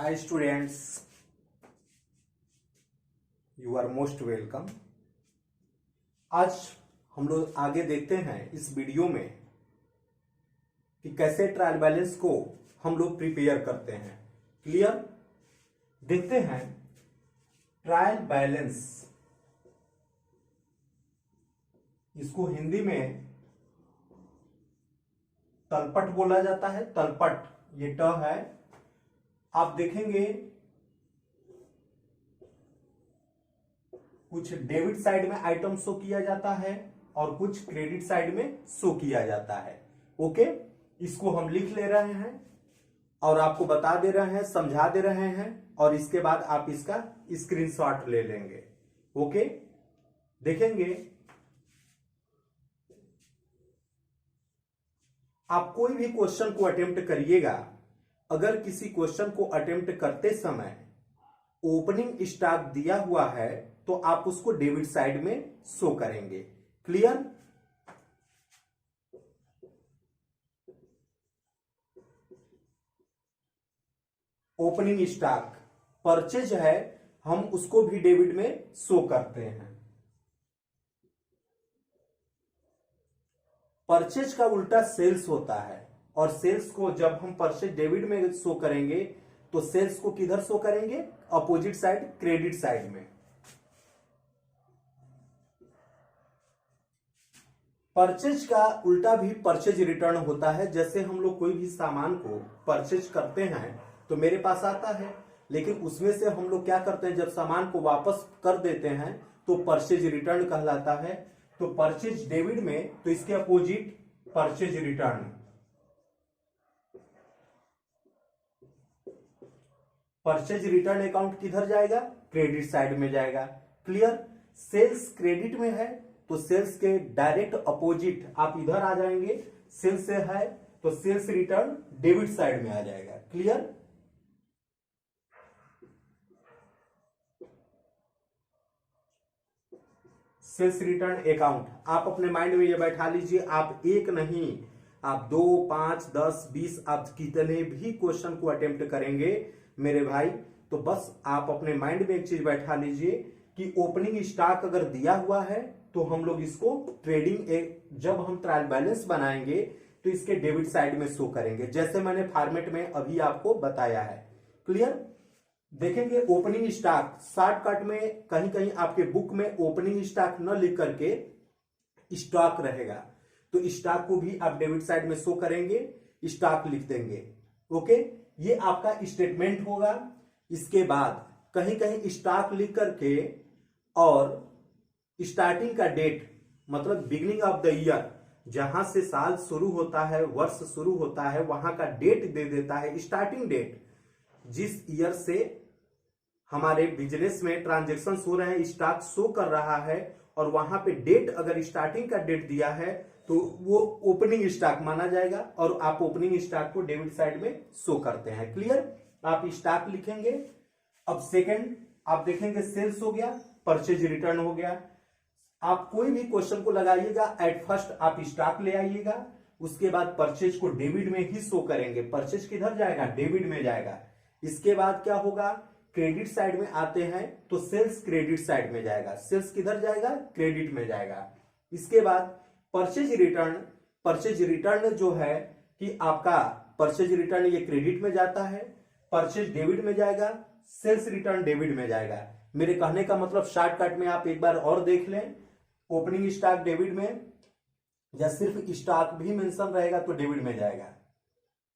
Hi students, you are most welcome. आज हम लोग आगे देखते हैं इस वीडियो में कि कैसे ट्रायल बैलेंस को हम लोग प्रिपेयर करते हैं। क्लियर? देखते हैं ट्रायल बैलेंस, इसको हिंदी में तलपट बोला जाता है। तलपट ये ट है। आप देखेंगे कुछ डेबिट साइड में आइटम शो किया जाता है और कुछ क्रेडिट साइड में शो किया जाता है। ओके, इसको हम लिख ले रहे हैं और आपको बता दे रहे हैं, समझा दे रहे हैं और इसके बाद आप इसका स्क्रीनशॉट ले लेंगे। ओके, देखेंगे आप कोई भी क्वेश्चन को अटेम्प्ट करिएगा, अगर किसी क्वेश्चन को अटेम्प्ट करते समय ओपनिंग स्टॉक दिया हुआ है तो आप उसको डेबिट साइड में शो करेंगे। क्लियर? ओपनिंग स्टॉक परचेज है, हम उसको भी डेबिट में शो करते हैं। परचेज का उल्टा सेल्स होता है और सेल्स को जब हम परचेज डेबिट में शो करेंगे तो सेल्स को किधर शो करेंगे? अपोजिट साइड, क्रेडिट साइड में। परचेज का उल्टा भी परचेज रिटर्न होता है। जैसे हम लोग कोई भी सामान को परचेज करते हैं तो मेरे पास आता है, लेकिन उसमें से हम लोग क्या करते हैं, जब सामान को वापस कर देते हैं तो परचेज रिटर्न कहलाता है। तो परचेज डेबिट में तो इसके opposite purchase return. Purchase return account किधर जाएगा? क्रेडिट साइड में जाएगा। क्लियर? सेल्स क्रेडिट में है तो सेल्स के डायरेक्ट अपोजिट आप इधर आ जाएंगे। सेल्स से है तो सेल्स रिटर्न डेबिट साइड में आ जाएगा। क्लियर? सेल्स रिटर्न अकाउंट आप अपने माइंड में ये बैठा लीजिए। आप एक नहीं, आप 2, 5, 10, 20, आप कितने भी क्वेश्चन को अटेम्प्ट करेंगे मेरे भाई, तो बस आप अपने माइंड में एक चीज बैठा लीजिए कि ओपनिंग स्टॉक अगर दिया हुआ है तो हम लोग इसको ट्रेडिंग, जब हम ट्रायल बैलेंस बनाएंगे तो इसके डेबिट साइड में शो करेंगे, जैसे मैंने फॉर्मेट में अभी आपको बताया है। क्लियर? देखेंगे ओपनिंग स्टॉक शॉर्टकट में कहीं कहीं आपके बुक में ओपनिंग स्टॉक न लिख करके स्टॉक रहेगा, तो स्टॉक को भी आप डेबिट साइड में शो करेंगे, स्टॉक लिख देंगे। ओके, ये आपका स्टेटमेंट होगा। इसके बाद कहीं कहीं स्टॉक लिख करके और स्टार्टिंग का डेट, मतलब बिगिनिंग ऑफ द ईयर, जहां से साल शुरू होता है, वर्ष शुरू होता है, वहां का डेट दे देता है, स्टार्टिंग डेट, जिस ईयर से हमारे बिजनेस में ट्रांजेक्शन हो रहे हैं, स्टॉक शो कर रहा है, और वहां पे डेट अगर स्टार्टिंग का डेट दिया है तो वो ओपनिंग स्टॉक माना जाएगा और आप ओपनिंग स्टॉक को डेबिट साइड में शो करते हैं। क्लियर? आप स्टॉक लिखेंगे। अब सेकंड आप देखेंगे सेल्स हो गया, परचेज रिटर्न हो गया। आप कोई भी क्वेश्चन को लगाइएगा, एट फर्स्ट आप स्टॉक ले आइएगा, उसके बाद परचेज को डेबिट में ही शो करेंगे। परचेज किधर जाएगा? डेबिट में जाएगा। इसके बाद क्या होगा? क्रेडिट साइड में आते हैं तो सेल्स क्रेडिट साइड में जाएगा। सेल्स किधर जाएगा? क्रेडिट में जाएगा। इसके बाद परचेज रिटर्न, परचेज रिटर्न जो है कि आपका परचेज रिटर्न ये क्रेडिट में जाता है, परचेज डेबिट में जाएगा, सेल्स रिटर्न डेबिट में जाएगा। मेरे कहने का मतलब शॉर्टकट में आप एक बार और देख लें, ओपनिंग स्टॉक डेबिट में, या सिर्फ स्टॉक भी मेंशन रहेगा तो डेबिट में जाएगा।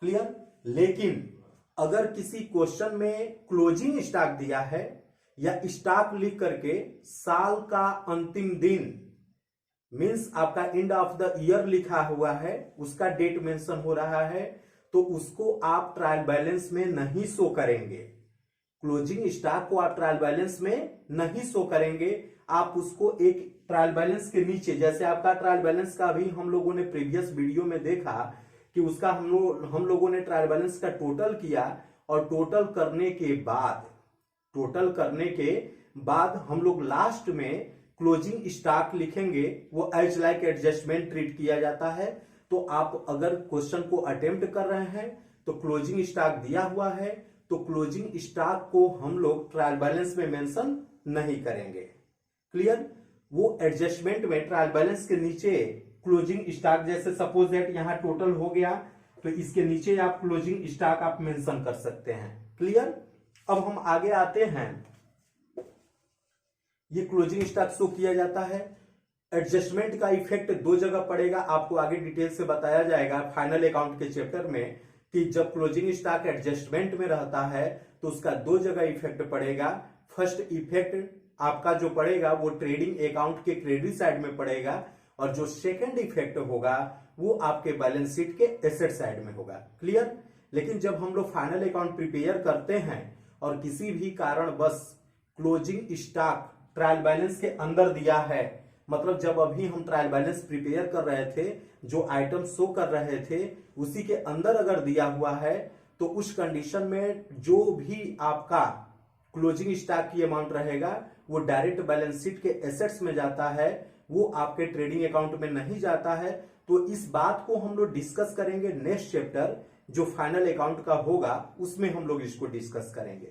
क्लियर? लेकिन अगर किसी क्वेश्चन में क्लोजिंग स्टॉक दिया है या स्टॉक लिख करके साल का अंतिम दिन, मींस आपका एंड ऑफ द ईयर लिखा हुआ है, उसका डेट मेंशन हो रहा है, तो उसको आप ट्रायल बैलेंस में नहीं शो करेंगे। क्लोजिंग स्टॉक को आप ट्रायल बैलेंस में नहीं शो करेंगे। आप उसको एक ट्रायल बैलेंस के नीचे, जैसे आपका ट्रायल बैलेंस का अभी हम लोगों ने प्रीवियस वीडियो में देखा कि उसका हम लोगों ने ट्रायल बैलेंस का टोटल किया, और टोटल करने के बाद हम लोग लास्ट में क्लोजिंग स्टॉक लिखेंगे। वो एज लाइक एडजस्टमेंट ट्रीट किया जाता है। तो आप अगर क्वेश्चन को अटेम्प्ट कर रहे हैं तो क्लोजिंग स्टॉक दिया हुआ है तो क्लोजिंग स्टॉक को हम लोग ट्रायल बैलेंस में मेंशन नहीं करेंगे। क्लियर? वो एडजस्टमेंट में ट्रायल बैलेंस के नीचे क्लोजिंग स्टॉक, जैसे सपोज दैट यहां टोटल हो गया तो इसके नीचे आप क्लोजिंग स्टॉक आप मेंशन कर सकते हैं। क्लियर? अब हम आगे आते हैं। ये क्लोजिंग स्टॉक शो किया जाता है। एडजस्टमेंट का इफेक्ट दो जगह पड़ेगा, आपको आगे डिटेल से बताया जाएगा फाइनल अकाउंट के चैप्टर में कि जब क्लोजिंग स्टॉक एडजस्टमेंट में रहता है तो उसका दो जगह इफेक्ट पड़ेगा। फर्स्ट इफेक्ट आपका जो पड़ेगा वो ट्रेडिंग अकाउंट के क्रेडिट साइड में पड़ेगा, और जो सेकंड इफेक्ट होगा वो आपके बैलेंस शीट के एसेट साइड में होगा। क्लियर? लेकिन जब हम लोग फाइनल अकाउंट प्रिपेयर करते हैं और किसी भी कारण बस क्लोजिंग स्टॉक ट्रायल बैलेंस के अंदर दिया है, मतलब जब अभी हम ट्रायल बैलेंस प्रिपेयर कर रहे थे, जो आइटम शो कर रहे थे उसी के अंदर अगर दिया हुआ है, तो उस कंडीशन में जो भी आपका क्लोजिंग स्टॉक की अमाउंट रहेगा वो डायरेक्ट बैलेंस शीट के एसेट्स में जाता है, वो आपके ट्रेडिंग अकाउंट में नहीं जाता है। तो इस बात को हम लोग डिस्कस करेंगे नेक्स्ट चैप्टर जो फाइनल अकाउंट का होगा, उसमें हम लोग इसको डिस्कस करेंगे।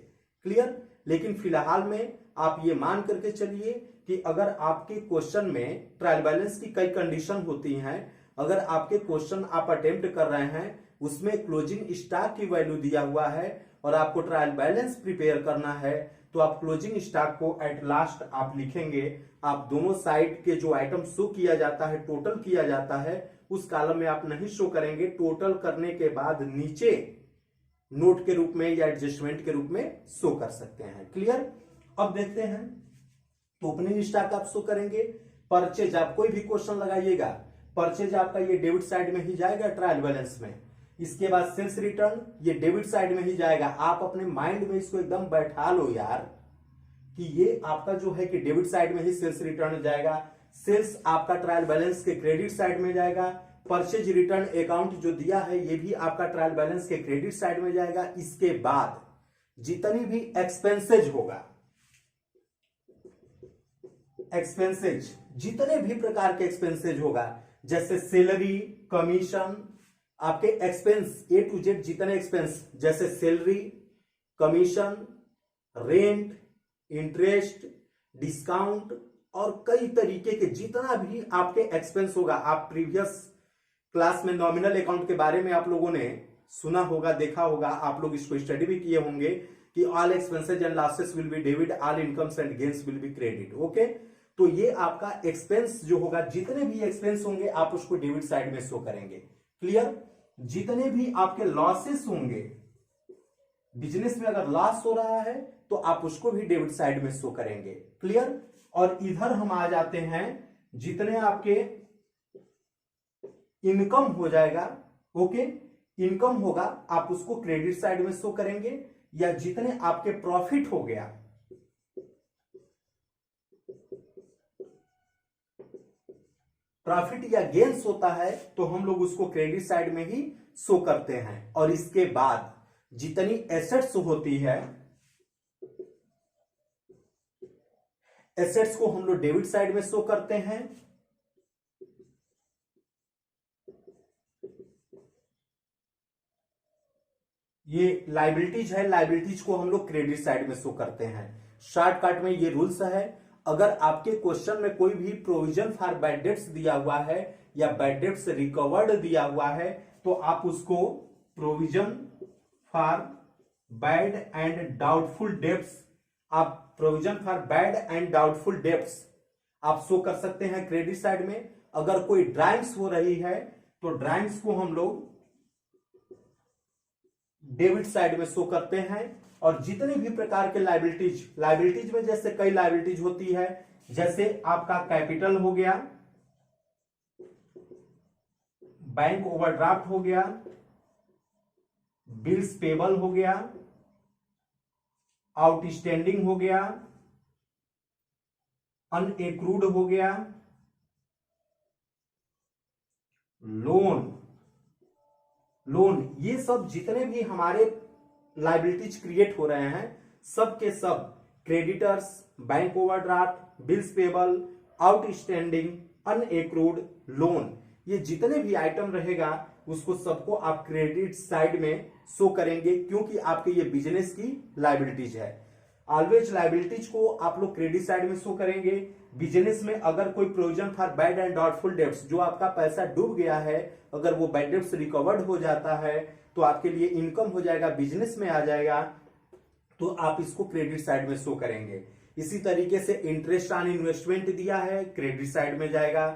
क्लियर? लेकिन फिलहाल में आप ये मान करके चलिए कि अगर आपके क्वेश्चन में ट्रायल बैलेंस की कई कंडीशन होती हैं, अगर आपके क्वेश्चन आप अटेम्प्ट कर रहे हैं उसमें क्लोजिंग स्टॉक की वैल्यू दिया हुआ है और आपको ट्रायल बैलेंस प्रिपेयर करना है, तो आप क्लोजिंग स्टॉक को एट लास्ट आप लिखेंगे। आप दोनों साइड के जो आइटम शो किया जाता है, टोटल किया जाता है, उस कॉलम में आप नहीं शो करेंगे। टोटल करने के बाद नीचे नोट के रूप में या एडजस्टमेंट के रूप में शो कर सकते हैं। क्लियर? अब देखते हैं। तो ओपनिंग स्टॉक आप शो करेंगे। परचेज, आप कोई भी क्वेश्चन लगाइएगा, परचेज आपका ये डेबिट साइड में ही जाएगा ट्रायल बैलेंस में। इसके बाद सेल्स रिटर्न ये डेबिट साइड में ही जाएगा। आप अपने माइंड में इसको एकदम बैठा लो यार कि ये आपका जो है कि डेबिट साइड में ही सेल्स रिटर्न जाएगा। सेल्स आपका ट्रायल बैलेंस के क्रेडिट साइड में जाएगा। परचेज रिटर्न अकाउंट जो दिया है ये भी आपका ट्रायल बैलेंस के क्रेडिट साइड में जाएगा। इसके बाद जितनी भी एक्सपेंसेज होगा, एक्सपेंसेज जितने भी प्रकार के एक्सपेंसेज होगा, जैसे सैलरी, कमीशन, आपके एक्सपेंस ए टू जेड जितने एक्सपेंस, जैसे salary, commission, rent, interest, discount और कई तरीके के जितना भी आपके एक्सपेंस होगा। आप प्रीवियस क्लास में नॉमिनल अकाउंट के बारे में आप लोगों ने सुना होगा, देखा होगा, आप लोग इसको स्टडी भी किए होंगे कि all expenses and losses will be debit, all incomes and gains will be credit. Okay, तो ये आपका एक्सपेंस जो होगा, जितने भी एक्सपेंस होंगे आप उसको डेबिट साइड में शो करेंगे। क्लियर? जितने भी आपके लॉसेस होंगे, बिजनेस में अगर लॉस हो रहा है तो आप उसको भी डेबिट साइड में शो करेंगे। क्लियर? और इधर हम आ जाते हैं, जितने आपके इनकम हो जाएगा, ओके, इनकम होगा आप उसको क्रेडिट साइड में शो करेंगे, या जितने आपके प्रॉफिट हो गया, प्रॉफिट या गेन्स होता है तो हम लोग उसको क्रेडिट साइड में ही शो करते हैं। और इसके बाद जितनी एसेट्स होती है, एसेट्स को हम लोग डेबिट साइड में शो करते हैं। ये लाइबिलिटीज है, लाइबिलिटीज को हम लोग क्रेडिट साइड में शो करते हैं। शॉर्टकट में ये रूल्स है। अगर आपके क्वेश्चन में कोई भी प्रोविजन फॉर बैड डेट्स दिया हुआ है या बैड डेट्स रिकवर्ड दिया हुआ है, तो आप उसको provision for bad and doubtful debts, आप provision for bad and doubtful debts आप शो कर सकते हैं क्रेडिट साइड में। अगर कोई ड्राइंग्स हो रही है तो ड्राइंग्स को हम लोग डेबिट साइड में शो करते हैं। और जितने भी प्रकार के लाइबिलिटीज, लाइबिलिटीज में जैसे कई लाइबिलिटीज होती है, जैसे आपका कैपिटल हो गया, बैंक ओवरड्राफ्ट हो गया, बिल्स पेबल हो गया, आउटस्टैंडिंग हो गया, अनएक्रूड हो गया, लोन, ये सब जितने भी हमारे लाइबिलिटीज क्रिएट हो रहे हैं, सब के सब creditors, bank overdraft, bills payable, outstanding, unaccrued, loan, ये जितने भी आइटम रहेगा उसको सबको आप क्रेडिट साइड में शो करेंगे, क्योंकि आपके ये बिजनेस की लायबिलिटीज है। ऑलवेज लायबिलिटीज को आप लोग क्रेडिट साइड में शो करेंगे। बिजनेस में अगर कोई provision for bad and doubtful debts, जो आपका पैसा डूब गया है, अगर वो बैड डेब्ट्स रिकवर्ड हो जाता है तो आपके लिए इनकम हो जाएगा, बिजनेस में आ जाएगा, तो आप इसको क्रेडिट साइड में शो करेंगे। इसी तरीके से इंटरेस्ट ऑन इन्वेस्टमेंट दिया है, क्रेडिट साइड में जाएगा,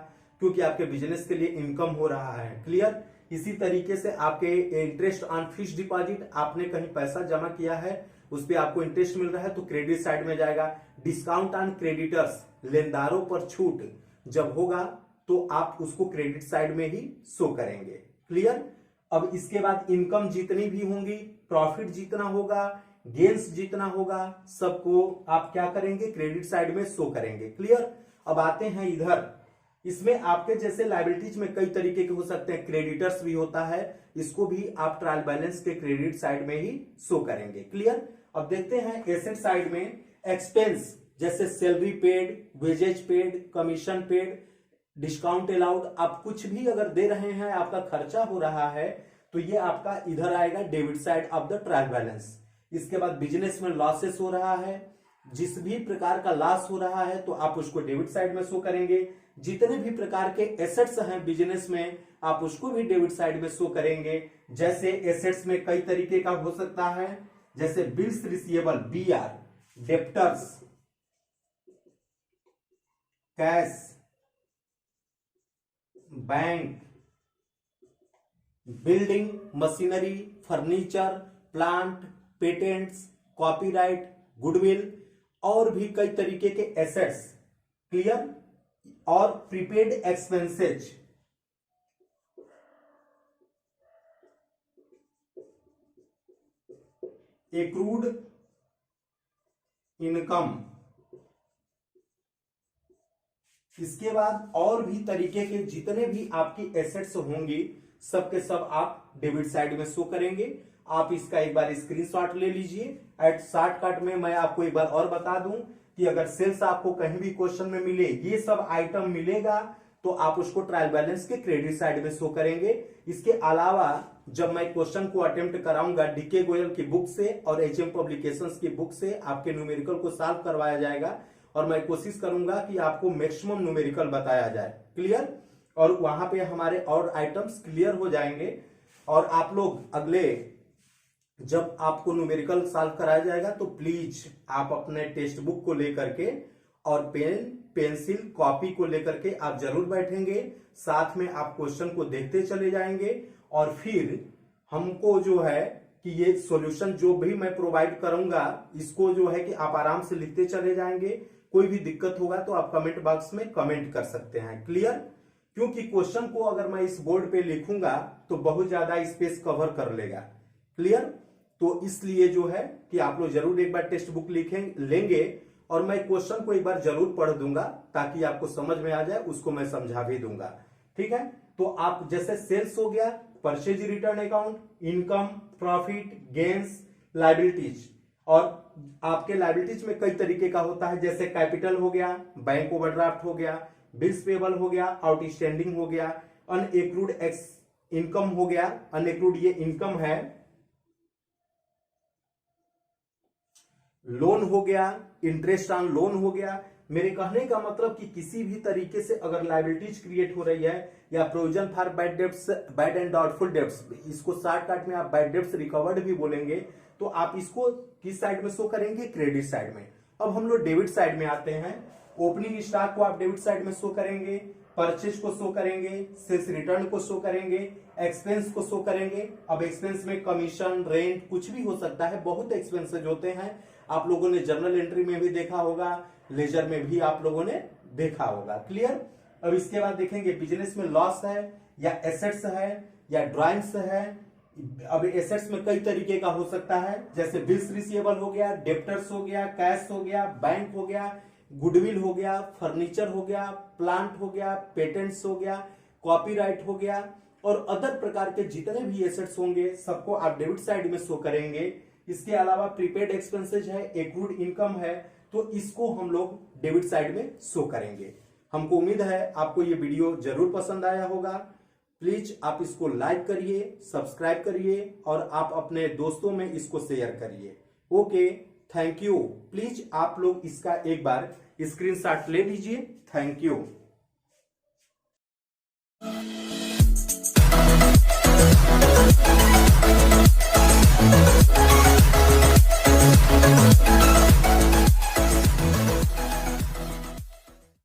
क्योंकि आपके बिजनेस के लिए इनकम हो रहा है। क्लियर। इसी तरीके से आपके इंटरेस्ट ऑन फिक्स्ड डिपॉजिट, आपने कहीं पैसा जमा किया है, उस पर आपको इंटरेस्ट मिल रहा है, तो क्रेडिट साइड में जाएगा। डिस्काउंट ऑन क्रेडिटर्स, लेनदारों पर छूट जब होगा तो आप उसको क्रेडिट साइड में ही शो करेंगे। क्लियर। अब इसके बाद इनकम जितनी भी होंगी, प्रॉफिट जितना होगा, गेन्स जितना होगा, सबको आप क्या करेंगे, क्रेडिट साइड में शो करेंगे। क्लियर। अब आते हैं इधर, इसमें आपके जैसे लायबिलिटीज में कई तरीके के हो सकते हैं, क्रेडिटर्स भी होता है, इसको भी आप ट्रायल बैलेंस के क्रेडिट साइड में ही शो करेंगे। क्लियर। अब देखते हैं एसेट साइड में एक्सपेंस, जैसे salary paid, wages paid, commission paid, discount allowed, आप कुछ भी अगर दे रहे हैं, आपका खर्चा हो रहा है, तो ये आपका इधर आएगा debit side of the trial balance. इसके बाद बिजनेस में लॉसेस हो रहा है, जिस भी प्रकार का लॉस हो रहा है तो आप उसको डेबिट साइड में शो करेंगे। जितने भी प्रकार के एसेट्स हैं बिजनेस में, आप उसको भी डेबिट साइड में शो करेंगे। जैसे एसेट्स में कई तरीके का हो सकता है, जैसे bills receivable, BR, debtors, cash, bank, building, machinery, furniture, plant, patents, copyright, goodwill और भी कई तरीके के एसेट्स। क्लियर। और प्रीपेड एक्सपेंसेज, एक्रूड इनकम। इसके बाद और भी तरीके के जितने भी आपकी एसेट्स होंगी, सबके सब आप डेबिट साइड में शो करेंगे। आप इसका एक बार स्क्रीनशॉट ले लीजिए। एट शॉर्टकट में मैं आपको एक बार और बता दूं कि अगर सेल्स आपको कहीं भी क्वेश्चन में मिले, ये सब आइटम मिलेगा, तो आप उसको ट्रायल बैलेंस के क्रेडिट साइड में शो करेंगे। इसके अलावा जब मैं क्वेश्चन को अटेम्प्ट कराऊंगा, डीके गोयल की बुक से और HM पब्लिकेशंस की बुक से आपके न्यूमेरिकल को सॉल्व करवाया जाएगा, और मैं कोशिश करूंगा कि आपको मैक्सिमम न्यूमेरिकल बताया जाए। क्लियर। और वहां पे हमारे और आइटम्स क्लियर हो जाएंगे, और आप लोग अगले जब आपको न्यूमेरिकल सॉल्व कराया जाएगा तो प्लीज आप अपने टेक्स्ट बुक को लेकर के और पेन, पेंसिल, कॉपी को लेकर के आप जरूर बैठेंगे। साथ में आप क्वेश्चन को देखते चले जाएंगे, और फिर हमको जो है कि ये सॉल्यूशन जो भी मैं प्रोवाइड करूंगा, इसको जो है कि आप आराम से लिखते चले जाएंगे। कोई भी दिक्कत होगा तो आप कमेंट बॉक्स में कमेंट कर सकते हैं। क्लियर। क्योंकि क्वेश्चन को अगर मैं इस बोर्ड पे लिखूंगा तो बहुत ज्यादा स्पेस कवर कर लेगा। क्लियर। तो इसलिए जो है कि आप लोग जरूर एक बार टेक्स्ट बुक लेंगे, और मैं क्वेश्चन को एक बार जरूर पढ़ दूंगा ताकि आपको समझ में आ जाए, उसको मैं समझा भी दूंगा। ठीक है। तो आप जैसे सेल्स हो गया, purchase return account, income, profit, gains, liabilities, और आपके लायबिलिटीज में कई तरीके का होता है, जैसे कैपिटल हो गया, बैंक ओवरड्राफ्ट हो गया, बिल्स पेबल हो गया, आउटस्टैंडिंग हो गया, अनएक्रूड इनकम हो गया। अनएक्रूड ये इनकम है, लोन हो गया, इंटरेस्ट ऑन लोन हो गया। मेरे कहने का मतलब कि किसी भी तरीके से अगर लायबिलिटीज क्रिएट हो रही है, या provision for bad debts, bad and doubtful debts, इसको शॉर्टकट में आप बैड डेब्ट्स रिकवर्ड भी बोलेंगे, तो आप इसको किस साइड में शो करेंगे, क्रेडिट साइड में। अब हम लोग डेबिट साइड में आते हैं। ओपनिंग स्टॉक को आप डेबिट साइड में शो करेंगे, परचेज को शो करेंगे, सेल्स रिटर्न को शो करेंगे, एक्सपेंस को शो करेंगे। अब एक्सपेंस में कमीशन, रेंट, कुछ भी हो सकता है, बहुत एक्सपेंसेज होते हैं। आप लोगों ने जर्नल एंट्री में भी देखा होगा, लेजर में भी आप लोगों ने देखा होगा। क्लियर। अब इसके बाद देखेंगे बिजनेस में लॉस है, या एसेट्स है, या ड्राइंग्स है। अब एसेट्स में कई तरीके का हो सकता है, जैसे बिल्स रिसीवेबल हो गया, डेप्टर्स हो गया, कैश हो गया, बैंक हो गया, गुडविल हो गया, फर्नीचर हो गया, प्लांट हो गया, पेटेंट्स हो गया, कॉपीराइट हो गया, और अदर प्रकार के जितने भी एसेट्स होंगे सबको आप डेबिट साइड में शो करेंगे। इसके अलावा प्रीपेड एक्सपेंसेज है, एक्रूड इनकम है, तो इसको हम लोग डेबिट साइड में शो करेंगे। हमको उम्मीद है आपको ये वीडियो जरूर पसंद आया होगा। प्लीज आप इसको लाइक करिए, सब्सक्राइब करिए और आप अपने दोस्तों में इसको शेयर करिए। Okay, thank you. प्लीज आप लोग इसका एक बार स्क्रीनशॉट ले लीजिए। Thank you.